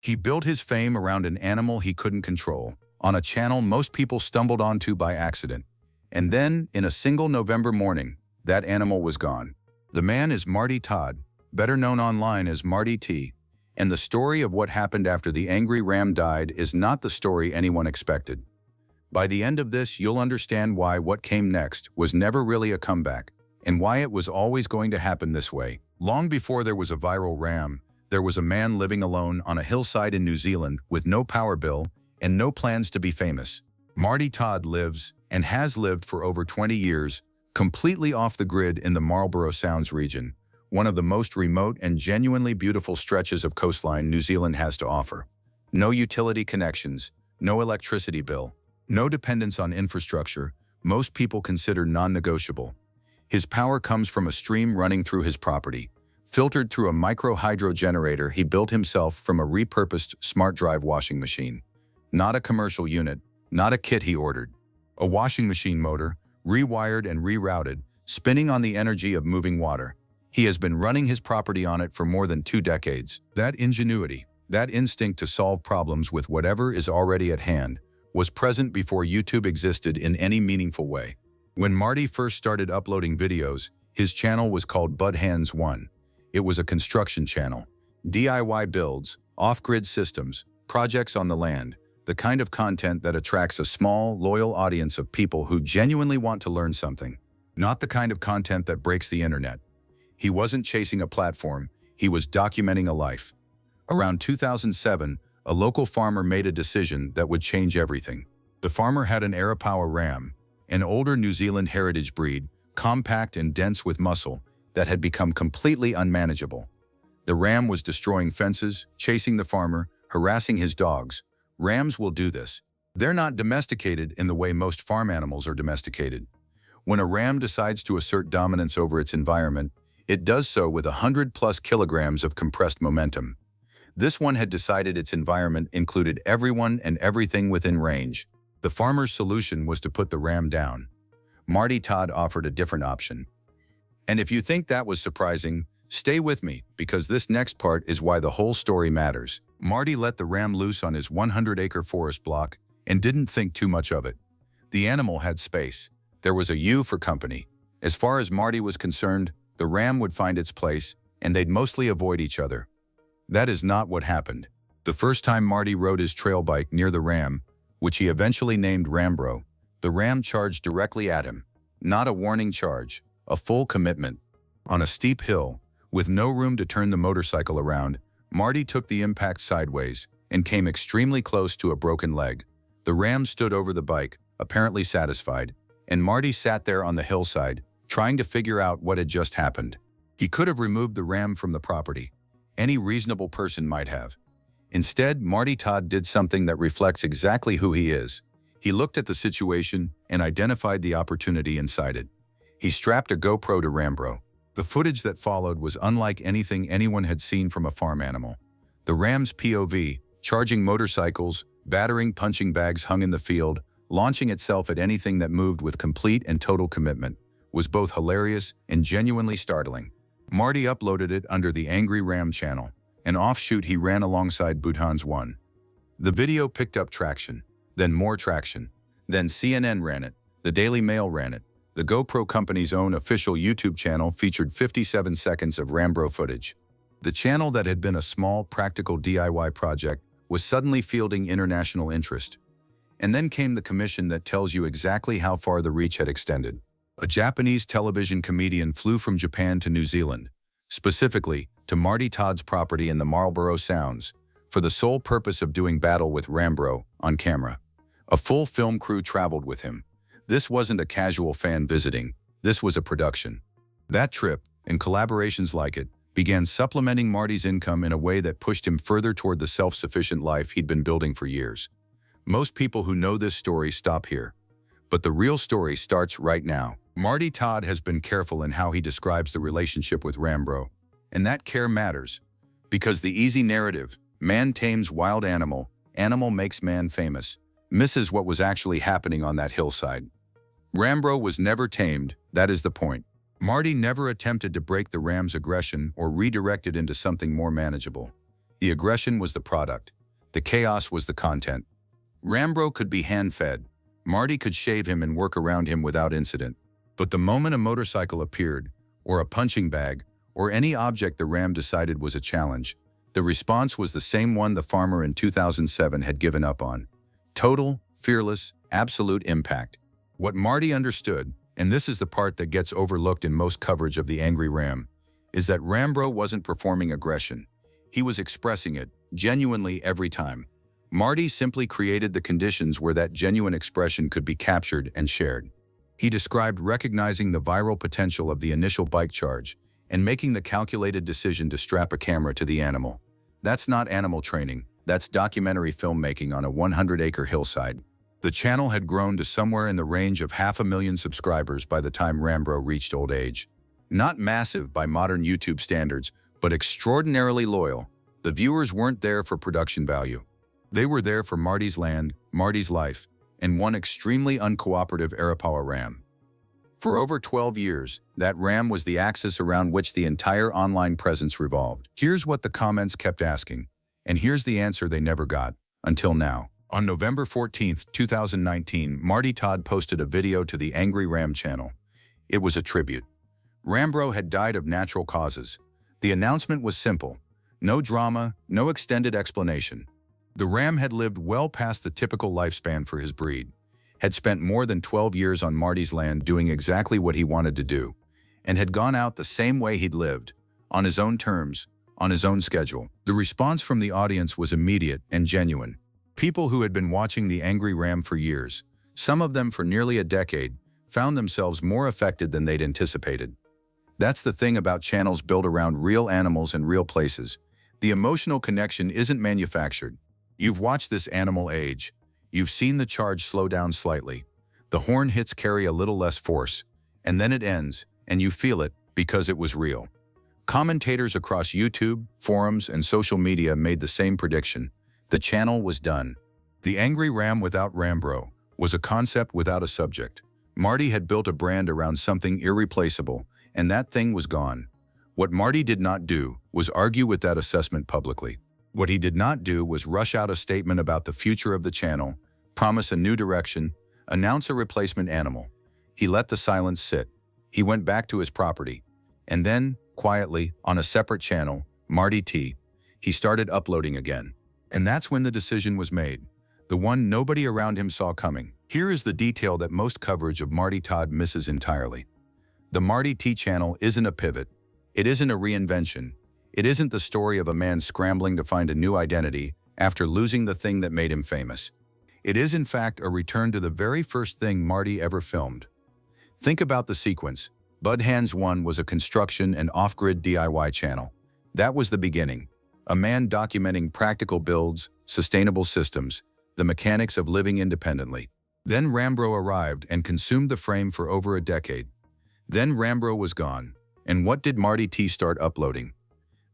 He built his fame around an animal he couldn't control, on a channel most people stumbled onto by accident. And then, in a single November morning, that animal was gone. The man is Marty Todd, better known online as Marty T, and the story of what happened after the angry ram died is not the story anyone expected. By the end of this, you'll understand why what came next was never really a comeback, and why it was always going to happen this way. Long before there was a viral ram, there was a man living alone on a hillside in New Zealand with no power bill and no plans to be famous. Marty Todd lives, and has lived for over 20 years, completely off the grid in the Marlborough Sounds region, one of the most remote and genuinely beautiful stretches of coastline New Zealand has to offer. No utility connections, no electricity bill, no dependence on infrastructure, most people consider non-negotiable. His power comes from a stream running through his property, filtered through a micro-hydro generator he built himself from a repurposed smart drive washing machine. Not a commercial unit, not a kit he ordered. A washing machine motor, rewired and rerouted, spinning on the energy of moving water. He has been running his property on it for more than 2 decades. That ingenuity, that instinct to solve problems with whatever is already at hand, was present before YouTube existed in any meaningful way. When Marty first started uploading videos, his channel was called Bud Hands 1. It was a construction channel. DIY builds, off-grid systems, projects on the land, the kind of content that attracts a small, loyal audience of people who genuinely want to learn something. Not the kind of content that breaks the internet. He wasn't chasing a platform, he was documenting a life. Around 2007, a local farmer made a decision that would change everything. The farmer had an Arapawa ram, an older New Zealand heritage breed, compact and dense with muscle, that had become completely unmanageable. The ram was destroying fences, chasing the farmer, harassing his dogs. Rams will do this. They're not domesticated in the way most farm animals are domesticated. When a ram decides to assert dominance over its environment, it does so with 100+ kilograms of compressed momentum. This one had decided its environment included everyone and everything within range. The farmer's solution was to put the ram down. Marty Todd offered a different option. And if you think that was surprising, stay with me, because this next part is why the whole story matters. Marty let the ram loose on his 100-acre forest block and didn't think too much of it. The animal had space. There was a U for company. As far as Marty was concerned, the ram would find its place, and they'd mostly avoid each other. That is not what happened. The first time Marty rode his trail bike near the ram, which he eventually named Rambro, the ram charged directly at him. Not a warning charge, a full commitment. On a steep hill, with no room to turn the motorcycle around, Marty took the impact sideways and came extremely close to a broken leg. The ram stood over the bike, apparently satisfied, and Marty sat there on the hillside, trying to figure out what had just happened. He could have removed the ram from the property. Any reasonable person might have. Instead, Marty Todd did something that reflects exactly who he is. He looked at the situation and identified the opportunity inside it. He strapped a GoPro to Rambro. The footage that followed was unlike anything anyone had seen from a farm animal. The ram's POV, charging motorcycles, battering punching bags hung in the field, launching itself at anything that moved with complete and total commitment, was both hilarious and genuinely startling. Marty uploaded it under the Angry Ram channel, an offshoot he ran alongside Bud Hands 1. The video picked up traction, then more traction. Then CNN ran it, the Daily Mail ran it. The GoPro company's own official YouTube channel featured 57 seconds of Rambro footage. The channel that had been a small, practical DIY project was suddenly fielding international interest. And then came the commission that tells you exactly how far the reach had extended. A Japanese television comedian flew from Japan to New Zealand, specifically to Marty Todd's property in the Marlborough Sounds, for the sole purpose of doing battle with Rambro on camera. A full film crew traveled with him. This wasn't a casual fan visiting, this was a production. That trip, and collaborations like it, began supplementing Marty's income in a way that pushed him further toward the self-sufficient life he'd been building for years. Most people who know this story stop here. But the real story starts right now. Marty Todd has been careful in how he describes the relationship with Rambro, and that care matters. Because the easy narrative, man tames wild animal, animal makes man famous, misses what was actually happening on that hillside. Rambro was never tamed, that is the point. Marty never attempted to break the ram's aggression or redirect it into something more manageable. The aggression was the product. The chaos was the content. Rambro could be hand-fed. Marty could shave him and work around him without incident. But the moment a motorcycle appeared, or a punching bag, or any object the Ram decided was a challenge, the response was the same one the farmer in 2007 had given up on. Total, fearless, absolute impact. What Marty understood, and this is the part that gets overlooked in most coverage of the angry Ram, is that Rambro wasn't performing aggression. He was expressing it, genuinely every time. Marty simply created the conditions where that genuine expression could be captured and shared. He described recognizing the viral potential of the initial bike charge and making the calculated decision to strap a camera to the animal. That's not animal training, that's documentary filmmaking on a 100-acre hillside. The channel had grown to somewhere in the range of 500,000 subscribers by the time Rambro reached old age. Not massive by modern YouTube standards, but extraordinarily loyal. The viewers weren't there for production value. They were there for Marty's land, Marty's life, and one extremely uncooperative Arapawa Ram. For over 12 years, that Ram was the axis around which the entire online presence revolved. Here's what the comments kept asking, and here's the answer they never got, until now. On November 14, 2019, Marty Todd posted a video to the Angry Ram channel. It was a tribute. Rambro had died of natural causes. The announcement was simple. No drama, no extended explanation. The Ram had lived well past the typical lifespan for his breed, had spent more than 12 years on Marty's land doing exactly what he wanted to do, and had gone out the same way he'd lived, on his own terms, on his own schedule. The response from the audience was immediate and genuine. People who had been watching the Angry Ram for years, some of them for nearly a decade, found themselves more affected than they'd anticipated. That's the thing about channels built around real animals and real places. The emotional connection isn't manufactured. You've watched this animal age. You've seen the charge slow down slightly. The horn hits carry a little less force, and then it ends, and you feel it because it was real. Commentators across YouTube, forums, and social media made the same prediction. The channel was done. The Angry Ram without Rambro was a concept without a subject. Marty had built a brand around something irreplaceable, and that thing was gone. What Marty did not do was argue with that assessment publicly. What he did not do was rush out a statement about the future of the channel, promise a new direction, announce a replacement animal. He let the silence sit. He went back to his property. And then, quietly, on a separate channel, Marty T, he started uploading again. And that's when the decision was made, the one nobody around him saw coming. Here is the detail that most coverage of Marty Todd misses entirely. The Marty T channel isn't a pivot. It isn't a reinvention. It isn't the story of a man scrambling to find a new identity after losing the thing that made him famous. It is, in fact, a return to the very first thing Marty ever filmed. Think about the sequence. Bud Hands 1 was a construction and off-grid DIY channel. That was the beginning. A man documenting practical builds, sustainable systems, the mechanics of living independently. Then Rambro arrived and consumed the frame for over a decade. Then Rambro was gone. And what did Marty T start uploading?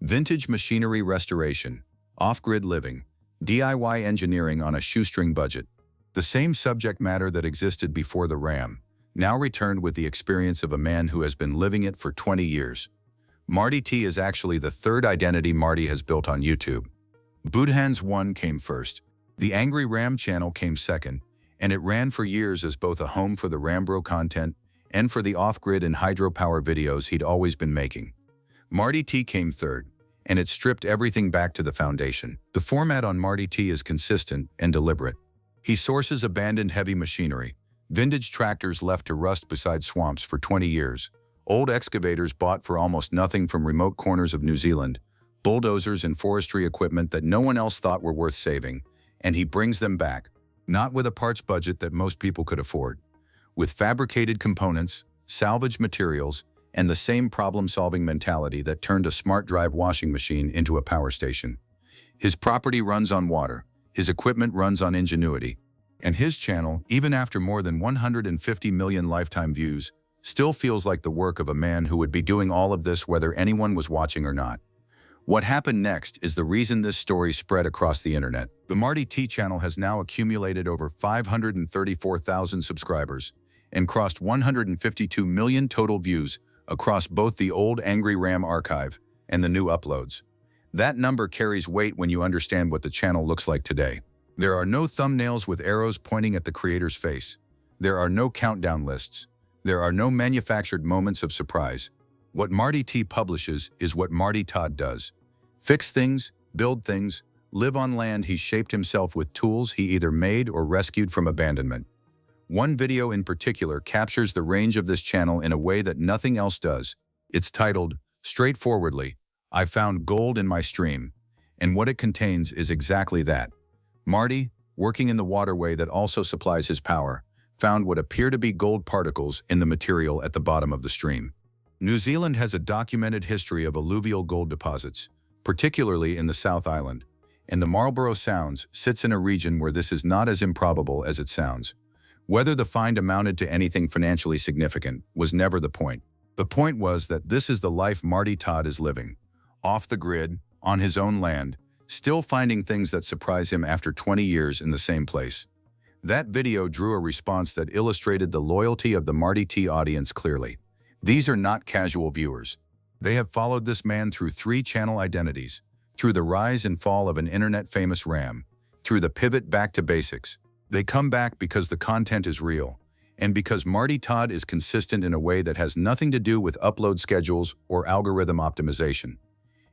Vintage machinery restoration, off-grid living, DIY engineering on a shoestring budget. The same subject matter that existed before the Ram, now returned with the experience of a man who has been living it for 20 years. Marty T is actually the third identity Marty has built on YouTube. Budhan's 1 came first. The Angry Ram channel came second, and it ran for years as both a home for the Rambro content and for the off-grid and hydropower videos he'd always been making. Marty T came third, and it stripped everything back to the foundation. The format on Marty T is consistent and deliberate. He sources abandoned heavy machinery, vintage tractors left to rust beside swamps for 20 years, old excavators bought for almost nothing from remote corners of New Zealand, bulldozers and forestry equipment that no one else thought were worth saving, and he brings them back, not with a parts budget that most people could afford, with fabricated components, salvaged materials, and the same problem-solving mentality that turned a smart drive washing machine into a power station. His property runs on water, his equipment runs on ingenuity, and his channel, even after more than 150 million lifetime views, still feels like the work of a man who would be doing all of this whether anyone was watching or not. What happened next is the reason this story spread across the internet. The Marty T channel has now accumulated over 534,000 subscribers and crossed 152 million total views across both the old Angry Ram archive and the new uploads. That number carries weight when you understand what the channel looks like today. There are no thumbnails with arrows pointing at the creator's face. There are no countdown lists. There are no manufactured moments of surprise. What Marty T publishes is what Marty Todd does. Fix things, build things, live on land he's shaped himself with tools he either made or rescued from abandonment. One video in particular captures the range of this channel in a way that nothing else does. It's titled, straightforwardly, "I found gold in my stream," and what it contains is exactly that. Marty, working in the waterway that also supplies his power, found what appear to be gold particles in the material at the bottom of the stream. New Zealand has a documented history of alluvial gold deposits, particularly in the South Island, and the Marlborough Sounds sits in a region where this is not as improbable as it sounds. Whether the find amounted to anything financially significant was never the point. The point was that this is the life Marty Todd is living, off the grid, on his own land, still finding things that surprise him after 20 years in the same place. That video drew a response that illustrated the loyalty of the Marty T audience clearly. These are not casual viewers. They have followed this man through 3 channel identities, through the rise and fall of an internet-famous RAM, through the pivot back to basics. They come back because the content is real, and because Marty Todd is consistent in a way that has nothing to do with upload schedules or algorithm optimization.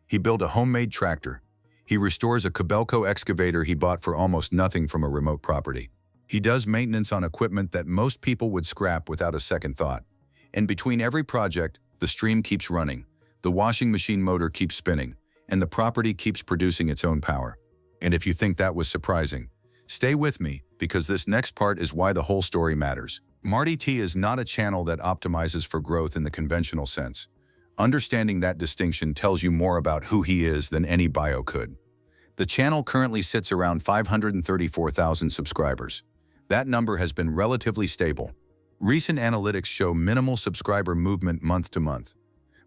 He built a homemade tractor. He restores a Kobelco excavator he bought for almost nothing from a remote property. He does maintenance on equipment that most people would scrap without a second thought. And between every project, the stream keeps running, the washing machine motor keeps spinning, and the property keeps producing its own power. And if you think that was surprising, stay with me, because this next part is why the whole story matters. Marty T is not a channel that optimizes for growth in the conventional sense. Understanding that distinction tells you more about who he is than any bio could. The channel currently sits around 534,000 subscribers. That number has been relatively stable. Recent analytics show minimal subscriber movement month to month.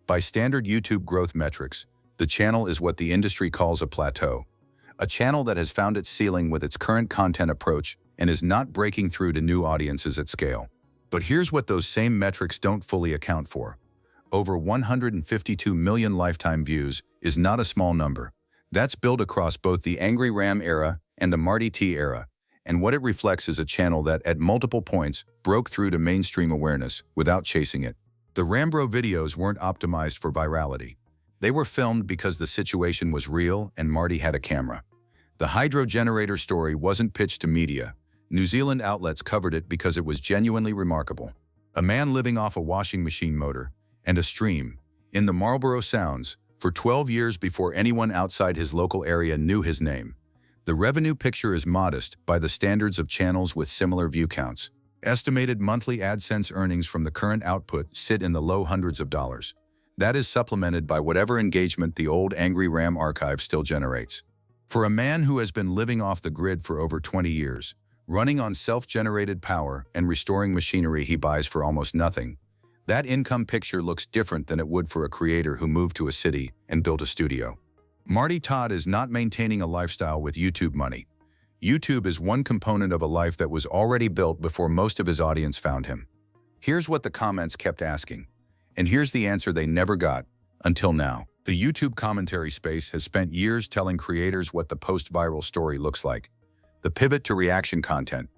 By standard YouTube growth metrics, the channel is what the industry calls a plateau. A channel that has found its ceiling with its current content approach and is not breaking through to new audiences at scale. But here's what those same metrics don't fully account for. Over 152 million lifetime views is not a small number. That's built across both the Angry Ram era and the Marty T era, and what it reflects is a channel that, at multiple points, broke through to mainstream awareness without chasing it. The Rambro videos weren't optimized for virality. They were filmed because the situation was real and Marty had a camera. The hydro generator story wasn't pitched to media. New Zealand outlets covered it because it was genuinely remarkable. A man living off a washing machine motor and a stream in the Marlborough Sounds for 12 years before anyone outside his local area knew his name. The revenue picture is modest by the standards of channels with similar view counts. Estimated monthly AdSense earnings from the current output sit in the low hundreds of dollars. That is supplemented by whatever engagement the old Angry Ram archive still generates. For a man who has been living off the grid for over 20 years, running on self-generated power and restoring machinery he buys for almost nothing, that income picture looks different than it would for a creator who moved to a city and built a studio. Marty Todd is not maintaining a lifestyle with YouTube money. YouTube is one component of a life that was already built before most of his audience found him. Here's what the comments kept asking, and here's the answer they never got, until now. The YouTube commentary space has spent years telling creators what the post-viral story looks like. The pivot to reaction content,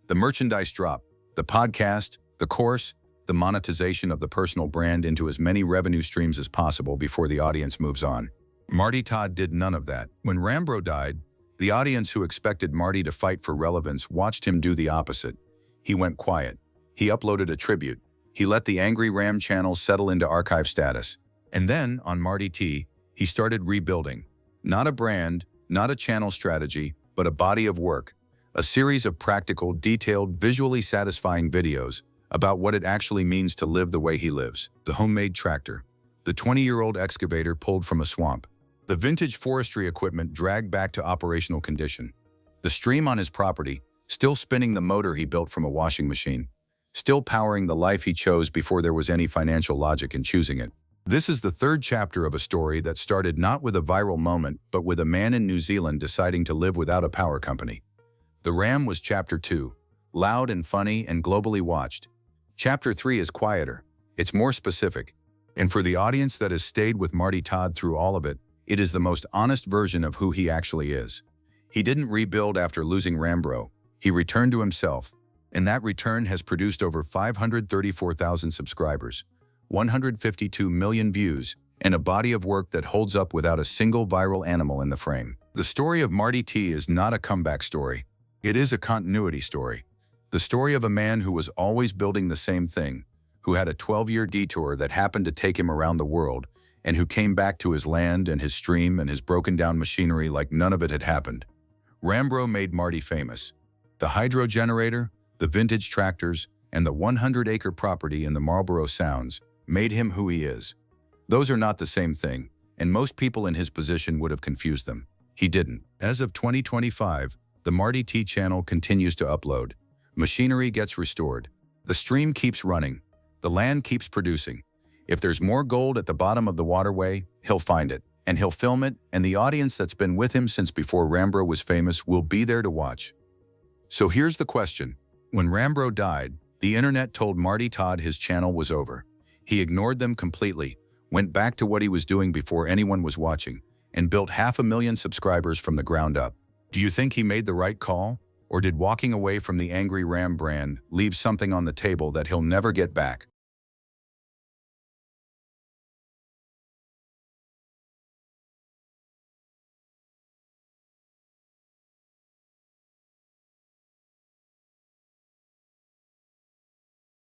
the merchandise drop, the podcast, the course, the monetization of the personal brand into as many revenue streams as possible before the audience moves on. Marty Todd did none of that. When Rambro died, the audience who expected Marty to fight for relevance watched him do the opposite. He went quiet. He uploaded a tribute. He let the Angry Ram channel settle into archive status. And then, on Marty T, he started rebuilding. Not a brand, not a channel strategy, but a body of work. A series of practical, detailed, visually satisfying videos about what it actually means to live the way he lives. The homemade tractor. The 20-year-old excavator pulled from a swamp. The vintage forestry equipment dragged back to operational condition. The stream on his property, still spinning the motor he built from a washing machine. Still powering the life he chose before there was any financial logic in choosing it. This is the third chapter of a story that started not with a viral moment, but with a man in New Zealand deciding to live without a power company. The Ram was chapter 2, loud and funny and globally watched. Chapter 3 is quieter. It's more specific. And for the audience that has stayed with Marty Todd through all of it, It is the most honest version of who he actually is. He didn't rebuild after losing Rambro. He returned to himself, and that return has produced over 534,000 subscribers, 152 million views, and a body of work that holds up without a single viral animal in the frame. The story of Marty T is not a comeback story. It is a continuity story. The story of a man who was always building the same thing, who had a 12-year detour that happened to take him around the world, and who came back to his land and his stream and his broken-down machinery like none of it had happened. Rambro made Marty famous. The hydro generator, the vintage tractors, and the 100-acre property in the Marlborough Sounds made him who he is. Those are not the same thing, and most people in his position would have confused them. He didn't. As of 2025, the Marty T channel continues to upload. Machinery gets restored. The stream keeps running. The land keeps producing. If there's more gold at the bottom of the waterway, he'll find it, and he'll film it, and the audience that's been with him since before Rambro was famous will be there to watch. So here's the question. When Rambro died, the internet told Marty Todd his channel was over. He ignored them completely, went back to what he was doing before anyone was watching, and built 500,000 subscribers from the ground up. Do you think he made the right call? Or did walking away from the angry Ram brand leave something on the table that he'll never get back?